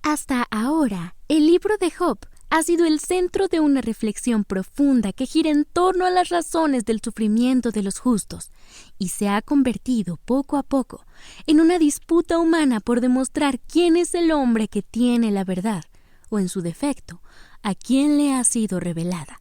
Hasta ahora, el libro de Job ha sido el centro de una reflexión profunda que gira en torno a las razones del sufrimiento de los justos y se ha convertido poco a poco en una disputa humana por demostrar quién es el hombre que tiene la verdad, o en su defecto, a quién le ha sido revelada.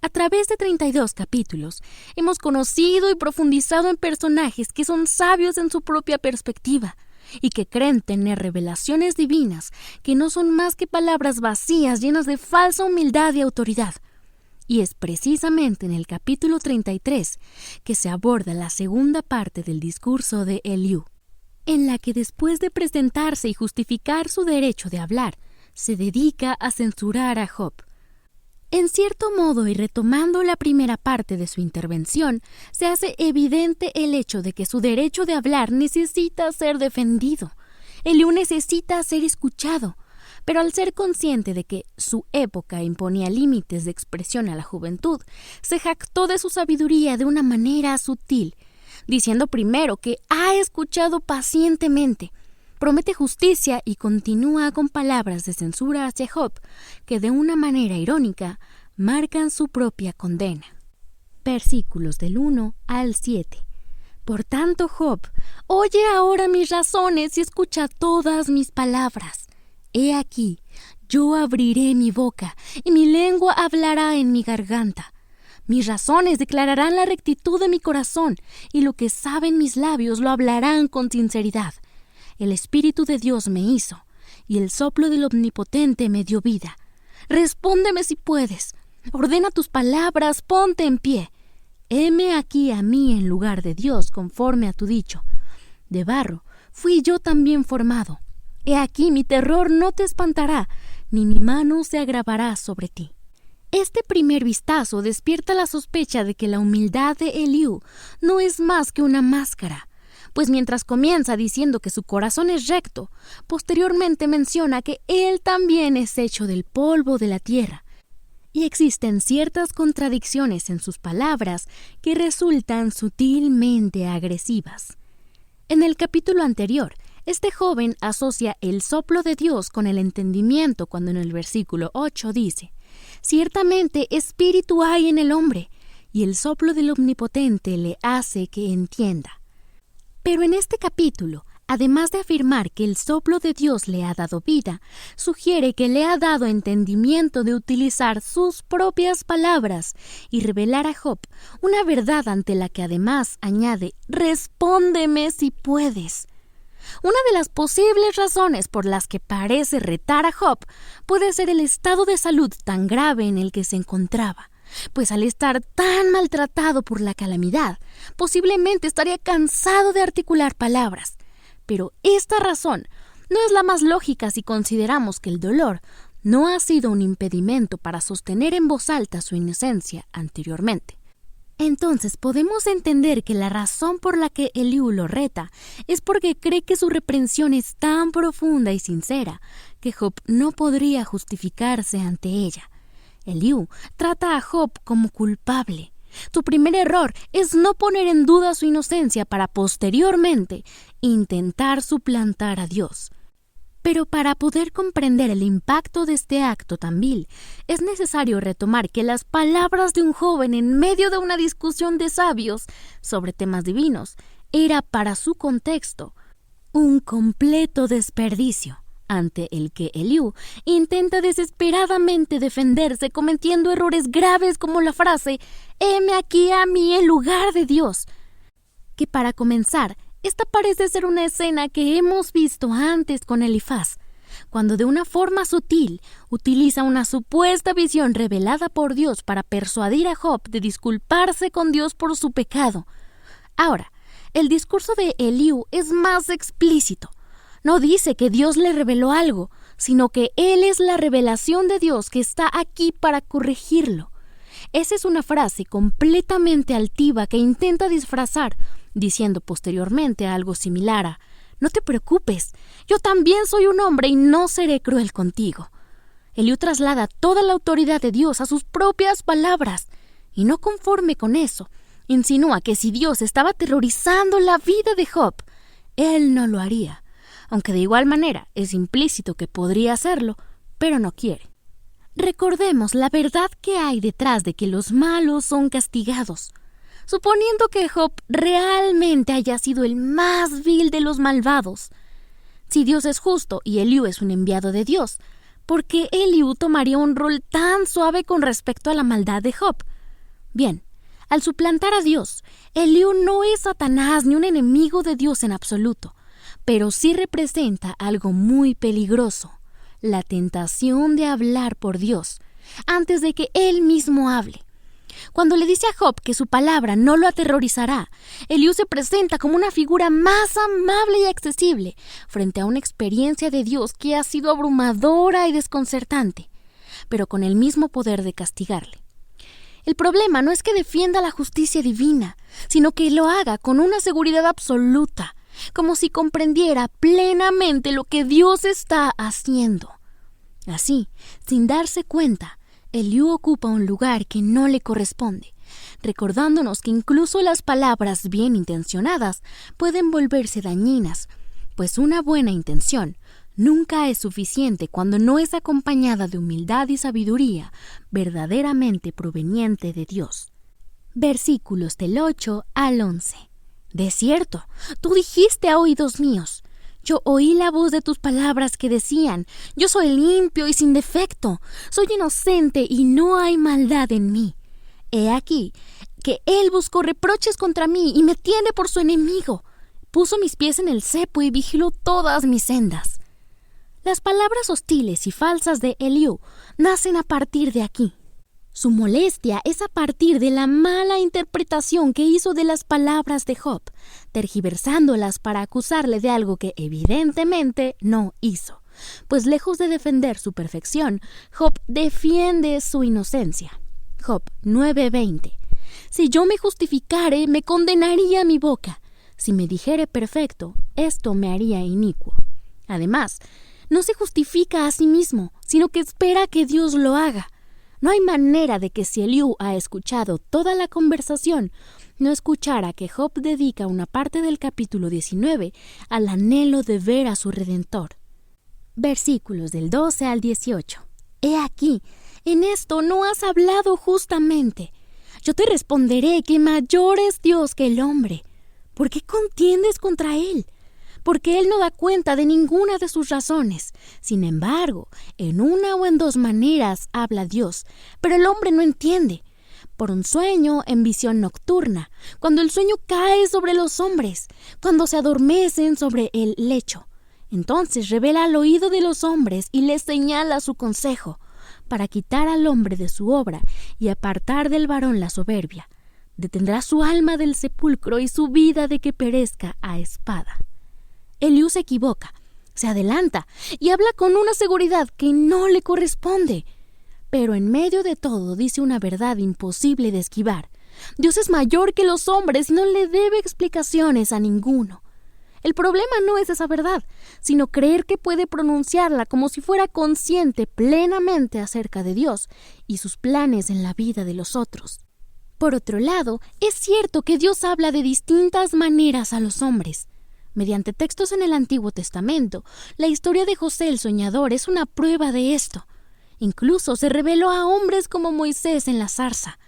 A través de 32 capítulos, hemos conocido y profundizado en personajes que son sabios en su propia perspectiva y que creen tener revelaciones divinas que no son más que palabras vacías llenas de falsa humildad y autoridad. Y es precisamente en el capítulo 33 que se aborda la segunda parte del discurso de Eliú, en la que después de presentarse y justificar su derecho de hablar, se dedica a censurar a Job. En cierto modo, y retomando la primera parte de su intervención, se hace evidente el hecho de que su derecho de hablar necesita ser defendido. Eliú necesita ser escuchado, pero al ser consciente de que su época imponía límites de expresión a la juventud, se jactó de su sabiduría de una manera sutil, diciendo primero que ha escuchado pacientemente, promete justicia y continúa con palabras de censura hacia Job que de una manera irónica marcan su propia condena. Versículos del 1 al 7. Por tanto, Job, oye ahora mis razones y escucha todas mis palabras. He aquí, yo abriré mi boca y mi lengua hablará en mi garganta. Mis razones declararán la rectitud de mi corazón y lo que saben mis labios lo hablarán con sinceridad. El Espíritu de Dios me hizo, y el soplo del Omnipotente me dio vida. Respóndeme si puedes. Ordena tus palabras, ponte en pie. Heme aquí a mí en lugar de Dios, conforme a tu dicho. De barro fui yo también formado. He aquí mi terror no te espantará, ni mi mano se agravará sobre ti. Este primer vistazo despierta la sospecha de que la humildad de Eliú no es más que una máscara, pues mientras comienza diciendo que su corazón es recto, posteriormente menciona que él también es hecho del polvo de la tierra, y existen ciertas contradicciones en sus palabras que resultan sutilmente agresivas. En el capítulo anterior, este joven asocia el soplo de Dios con el entendimiento cuando en el versículo 8 dice: «Ciertamente espíritu hay en el hombre, y el soplo del Omnipotente le hace que entienda». Pero en este capítulo, además de afirmar que el soplo de Dios le ha dado vida, sugiere que le ha dado entendimiento de utilizar sus propias palabras y revelar a Job una verdad ante la que además añade: «Respóndeme si puedes». Una de las posibles razones por las que parece retar a Job puede ser el estado de salud tan grave en el que se encontraba, pues al estar tan maltratado por la calamidad, posiblemente estaría cansado de articular palabras. Pero esta razón no es la más lógica si consideramos que el dolor no ha sido un impedimento para sostener en voz alta su inocencia anteriormente. Entonces podemos entender que la razón por la que Eliú lo reta es porque cree que su reprensión es tan profunda y sincera que Job no podría justificarse ante ella. Eliú trata a Job como culpable. Su primer error es no poner en duda su inocencia para posteriormente intentar suplantar a Dios. Pero para poder comprender el impacto de este acto tan vil, es necesario retomar que las palabras de un joven en medio de una discusión de sabios sobre temas divinos era para su contexto un completo desperdicio, ante el que Eliú intenta desesperadamente defenderse cometiendo errores graves como la frase «heme aquí a mí en lugar de Dios», que para comenzar, esta parece ser una escena que hemos visto antes con Elifaz, cuando de una forma sutil utiliza una supuesta visión revelada por Dios para persuadir a Job de disculparse con Dios por su pecado. Ahora, el discurso de Eliú es más explícito. No dice que Dios le reveló algo, sino que Él es la revelación de Dios que está aquí para corregirlo. Esa es una frase completamente altiva que intenta disfrazar, diciendo posteriormente algo similar a: «No te preocupes, yo también soy un hombre y no seré cruel contigo». Eliú traslada toda la autoridad de Dios a sus propias palabras, y no conforme con eso, insinúa que si Dios estaba aterrorizando la vida de Job, Él no lo haría, aunque de igual manera es implícito que podría hacerlo, pero no quiere. Recordemos la verdad que hay detrás de que los malos son castigados. Suponiendo que Job realmente haya sido el más vil de los malvados. Si Dios es justo y Eliú es un enviado de Dios, ¿por qué Eliú tomaría un rol tan suave con respecto a la maldad de Job? Bien, al suplantar a Dios, Eliú no es Satanás ni un enemigo de Dios en absoluto, pero sí representa algo muy peligroso, la tentación de hablar por Dios, antes de que él mismo hable. Cuando le dice a Job que su palabra no lo aterrorizará, Eliú se presenta como una figura más amable y accesible frente a una experiencia de Dios que ha sido abrumadora y desconcertante, pero con el mismo poder de castigarle. El problema no es que defienda la justicia divina, sino que lo haga con una seguridad absoluta, como si comprendiera plenamente lo que Dios está haciendo. Así, sin darse cuenta, Eliú ocupa un lugar que no le corresponde, recordándonos que incluso las palabras bien intencionadas pueden volverse dañinas, pues una buena intención nunca es suficiente cuando no es acompañada de humildad y sabiduría verdaderamente proveniente de Dios. Versículos del 8 al 11. De cierto, tú dijiste a oídos míos, yo oí la voz de tus palabras que decían, yo soy limpio y sin defecto, soy inocente y no hay maldad en mí. He aquí que él buscó reproches contra mí y me tiene por su enemigo. Puso mis pies en el cepo y vigiló todas mis sendas. Las palabras hostiles y falsas de Eliú nacen a partir de aquí. Su molestia es a partir de la mala interpretación que hizo de las palabras de Job, tergiversándolas para acusarle de algo que evidentemente no hizo, pues lejos de defender su perfección, Job defiende su inocencia. Job 9:20. Si yo me justificare, me condenaría mi boca. Si me dijere perfecto, esto me haría inicuo. Además, no se justifica a sí mismo, sino que espera que Dios lo haga. No hay manera de que si Eliú ha escuchado toda la conversación, no escuchara que Job dedica una parte del capítulo 19 al anhelo de ver a su Redentor. Versículos del 12 al 18. He aquí, en esto no has hablado justamente. Yo te responderé que mayor es Dios que el hombre. ¿Por qué contiendes contra él? Porque él no da cuenta de ninguna de sus razones. Sin embargo, en una o en dos maneras habla Dios, pero el hombre no entiende. Por un sueño en visión nocturna, cuando el sueño cae sobre los hombres, cuando se adormecen sobre el lecho. Entonces revela al oído de los hombres y les señala su consejo, para quitar al hombre de su obra y apartar del varón la soberbia. Detendrá su alma del sepulcro y su vida de que perezca a espada. Eliú se equivoca, se adelanta y habla con una seguridad que no le corresponde. Pero en medio de todo dice una verdad imposible de esquivar. Dios es mayor que los hombres y no le debe explicaciones a ninguno. El problema no es esa verdad, sino creer que puede pronunciarla como si fuera consciente plenamente acerca de Dios y sus planes en la vida de los otros. Por otro lado, es cierto que Dios habla de distintas maneras a los hombres. Mediante textos en el Antiguo Testamento, la historia de José el soñador es una prueba de esto. Incluso se reveló a hombres como Moisés en la zarza.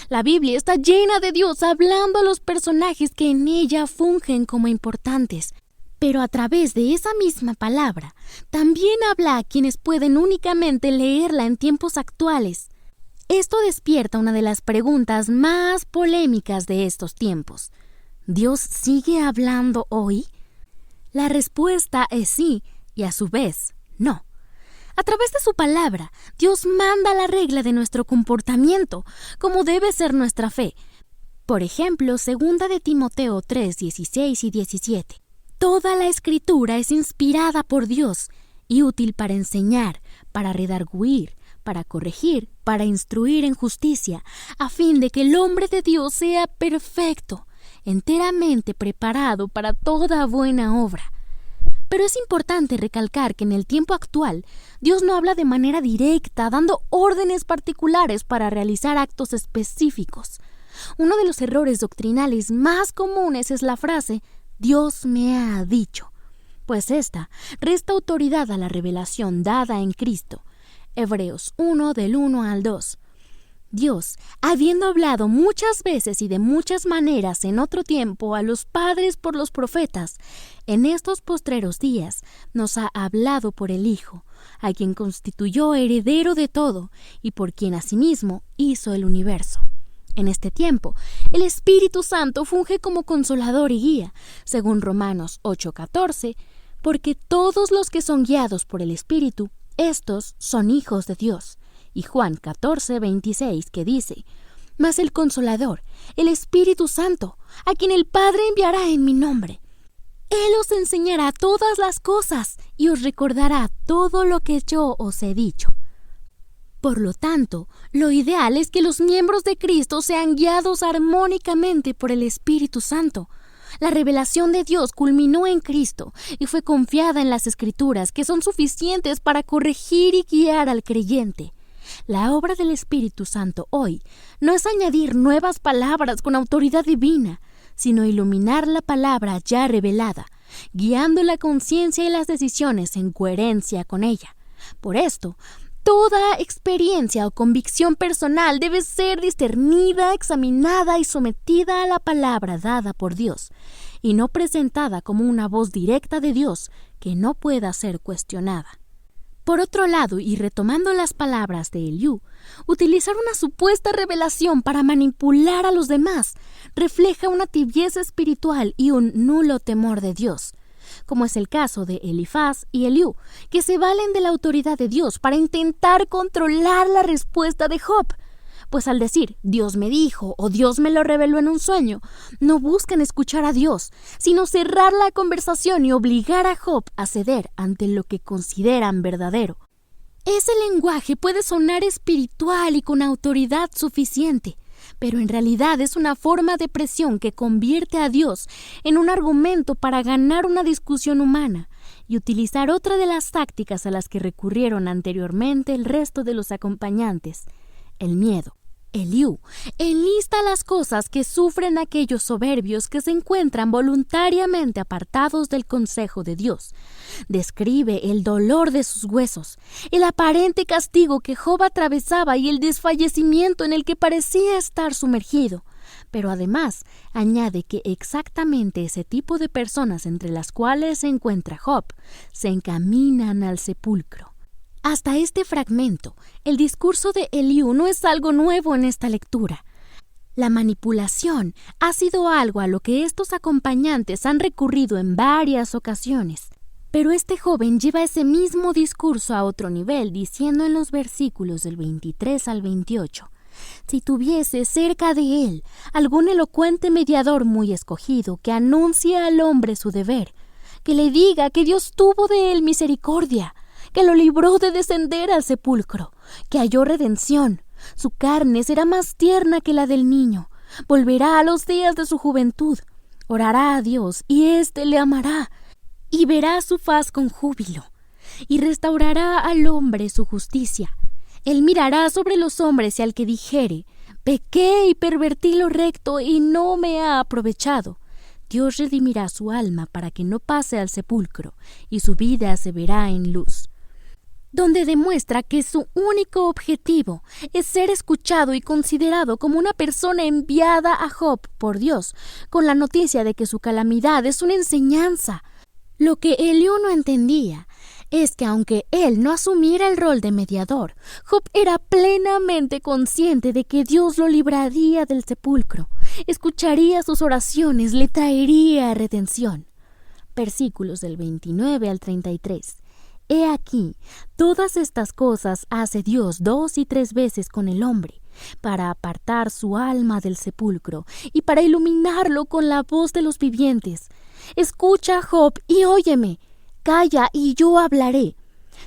La Biblia está llena de Dios hablando a los personajes que en ella fungen como importantes. Pero a través de esa misma palabra, también habla a quienes pueden únicamente leerla en tiempos actuales. Esto despierta una de las preguntas más polémicas de estos tiempos. ¿Dios sigue hablando hoy? La respuesta es sí, y a su vez, no. A través de su palabra, Dios manda la regla de nuestro comportamiento, como debe ser nuestra fe. Por ejemplo, 2 de Timoteo 3, 16 y 17. Toda la Escritura es inspirada por Dios y útil para enseñar, para redarguir, para corregir, para instruir en justicia, a fin de que el hombre de Dios sea perfecto, enteramente preparado para toda buena obra. Pero es importante recalcar que en el tiempo actual, Dios no habla de manera directa, dando órdenes particulares para realizar actos específicos. Uno de los errores doctrinales más comunes es la frase, Dios me ha dicho. pues esta resta autoridad a la revelación dada en Cristo. Hebreos 1 del 1 al 2. Dios, habiendo hablado muchas veces y de muchas maneras en otro tiempo a los padres por los profetas, en estos postreros días nos ha hablado por el Hijo, a quien constituyó heredero de todo y por quien asimismo hizo el universo. En este tiempo, el Espíritu Santo funge como consolador y guía, según Romanos 8:14, porque todos los que son guiados por el Espíritu, estos son hijos de Dios. Y Juan 14:26, que dice: Mas el Consolador, el Espíritu Santo, a quien el Padre enviará en mi nombre, Él os enseñará todas las cosas y os recordará todo lo que yo os he dicho. Por lo tanto, lo ideal es que los miembros de Cristo sean guiados armónicamente por el Espíritu Santo. La revelación de Dios culminó en Cristo y fue confiada en las Escrituras, que son suficientes para corregir y guiar al creyente. La obra del Espíritu Santo hoy no es añadir nuevas palabras con autoridad divina, sino iluminar la palabra ya revelada, guiando la conciencia y las decisiones en coherencia con ella. Por esto, toda experiencia o convicción personal debe ser discernida, examinada y sometida a la palabra dada por Dios, y no presentada como una voz directa de Dios que no pueda ser cuestionada. Por otro lado, y retomando las palabras de Eliú, utilizar una supuesta revelación para manipular a los demás refleja una tibieza espiritual y un nulo temor de Dios, como es el caso de Elifaz y Eliú, que se valen de la autoridad de Dios para intentar controlar la respuesta de Job. Pues al decir Dios me dijo o Dios me lo reveló en un sueño, no buscan escuchar a Dios, sino cerrar la conversación y obligar a Job a ceder ante lo que consideran verdadero. Ese lenguaje puede sonar espiritual y con autoridad suficiente, pero en realidad es una forma de presión que convierte a Dios en un argumento para ganar una discusión humana y utilizar otra de las tácticas a las que recurrieron anteriormente el resto de los acompañantes: el miedo. Eliú enlista las cosas que sufren aquellos soberbios que se encuentran voluntariamente apartados del consejo de Dios. Describe el dolor de sus huesos, el aparente castigo que Job atravesaba y el desfallecimiento en el que parecía estar sumergido. Pero además añade que exactamente ese tipo de personas entre las cuales se encuentra Job se encaminan al sepulcro. Hasta este fragmento, el discurso de Eliú no es algo nuevo en esta lectura. La manipulación ha sido algo a lo que estos acompañantes han recurrido en varias ocasiones. Pero este joven lleva ese mismo discurso a otro nivel, diciendo en los versículos del 23 al 28, si tuviese cerca de él algún elocuente mediador muy escogido que anuncie al hombre su deber, que le diga que Dios tuvo de él misericordia, que lo libró de descender al sepulcro, que halló redención, su carne será más tierna que la del niño, volverá a los días de su juventud, orará a Dios y éste le amará, y verá su faz con júbilo, y restaurará al hombre su justicia. Él mirará sobre los hombres y al que dijere, pequé y pervertí lo recto y no me ha aprovechado, Dios redimirá su alma para que no pase al sepulcro, y su vida se verá en luz. Donde demuestra que su único objetivo es ser escuchado y considerado como una persona enviada a Job por Dios, con la noticia de que su calamidad es una enseñanza. Lo que Eliú no entendía es que aunque él no asumiera el rol de mediador, Job era plenamente consciente de que Dios lo libraría del sepulcro, escucharía sus oraciones, le traería redención. Versículos del 29 al 33. He aquí, todas estas cosas hace Dios 2 y 3 veces con el hombre, para apartar su alma del sepulcro y para iluminarlo con la voz de los vivientes. Escucha, Job, y óyeme. Calla, y yo hablaré.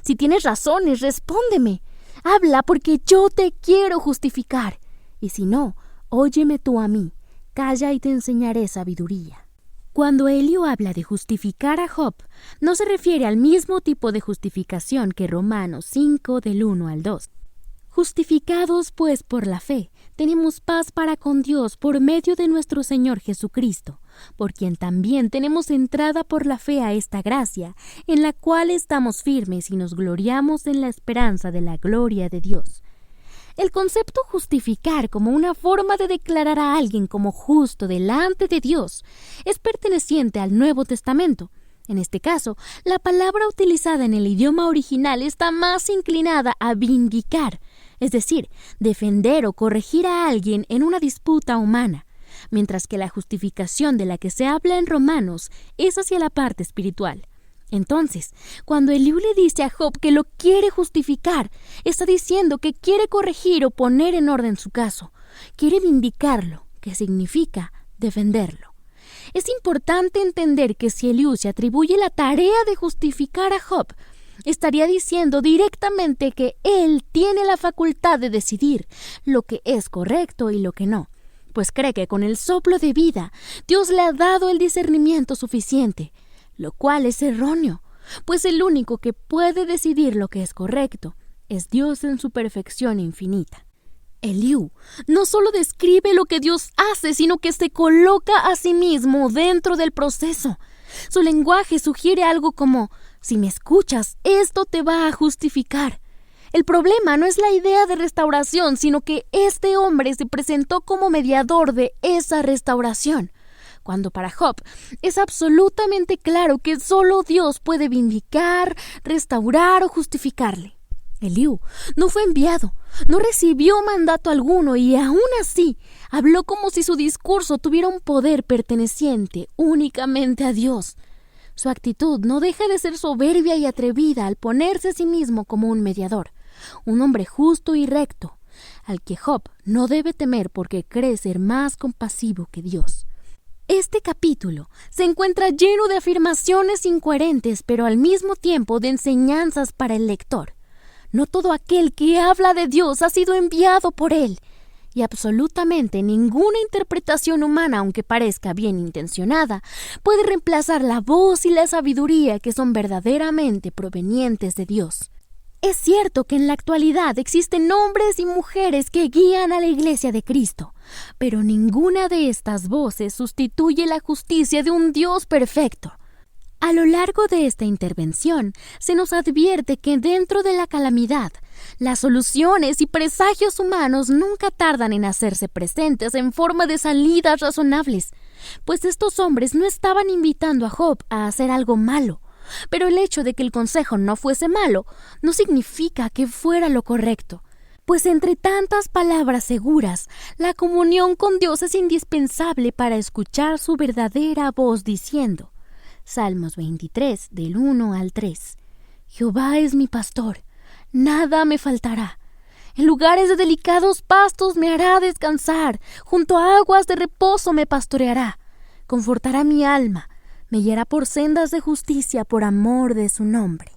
Si tienes razones, respóndeme. Habla, porque yo te quiero justificar. Y si no, óyeme tú a mí. Calla y te enseñaré sabiduría. Cuando Eliú habla de justificar a Job, no se refiere al mismo tipo de justificación que Romanos 5 del 1 al 2. Justificados pues por la fe, tenemos paz para con Dios por medio de nuestro Señor Jesucristo, por quien también tenemos entrada por la fe a esta gracia, en la cual estamos firmes y nos gloriamos en la esperanza de la gloria de Dios. El concepto justificar como una forma de declarar a alguien como justo delante de Dios es perteneciente al Nuevo Testamento. En este caso, la palabra utilizada en el idioma original está más inclinada a vindicar, es decir, defender o corregir a alguien en una disputa humana, mientras que la justificación de la que se habla en Romanos es hacia la parte espiritual. Entonces, cuando Eliú le dice a Job que lo quiere justificar, está diciendo que quiere corregir o poner en orden su caso, quiere vindicarlo, que significa defenderlo. Es importante entender que si Eliú se atribuye la tarea de justificar a Job, estaría diciendo directamente que él tiene la facultad de decidir lo que es correcto y lo que no, pues cree que con el soplo de vida Dios le ha dado el discernimiento suficiente, lo cual es erróneo, pues el único que puede decidir lo que es correcto es Dios en su perfección infinita. Eliú no solo describe lo que Dios hace, sino que se coloca a sí mismo dentro del proceso. Su lenguaje sugiere algo como: si me escuchas, esto te va a justificar. El problema no es la idea de restauración, sino que este hombre se presentó como mediador de esa restauración, cuando para Job es absolutamente claro que solo Dios puede vindicar, restaurar o justificarle. Eliú no fue enviado, no recibió mandato alguno y aún así habló como si su discurso tuviera un poder perteneciente únicamente a Dios. Su actitud no deja de ser soberbia y atrevida al ponerse a sí mismo como un mediador, un hombre justo y recto, al que Job no debe temer porque cree ser más compasivo que Dios. Este capítulo se encuentra lleno de afirmaciones incoherentes, pero al mismo tiempo de enseñanzas para el lector. No todo aquel que habla de Dios ha sido enviado por Él, y absolutamente ninguna interpretación humana, aunque parezca bien intencionada, puede reemplazar la voz y la sabiduría que son verdaderamente provenientes de Dios. Es cierto que en la actualidad existen hombres y mujeres que guían a la Iglesia de Cristo, pero ninguna de estas voces sustituye la justicia de un Dios perfecto. A lo largo de esta intervención, se nos advierte que dentro de la calamidad, las soluciones y presagios humanos nunca tardan en hacerse presentes en forma de salidas razonables, pues estos hombres no estaban invitando a Job a hacer algo malo, pero el hecho de que el consejo no fuese malo no significa que fuera lo correcto, pues entre tantas palabras seguras, la comunión con Dios es indispensable para escuchar su verdadera voz diciendo, Salmos 23, del 1 al 3. Jehová es mi pastor, nada me faltará. En lugares de delicados pastos me hará descansar, junto a aguas de reposo me pastoreará. Confortará mi alma, me guiará por sendas de justicia por amor de su nombre.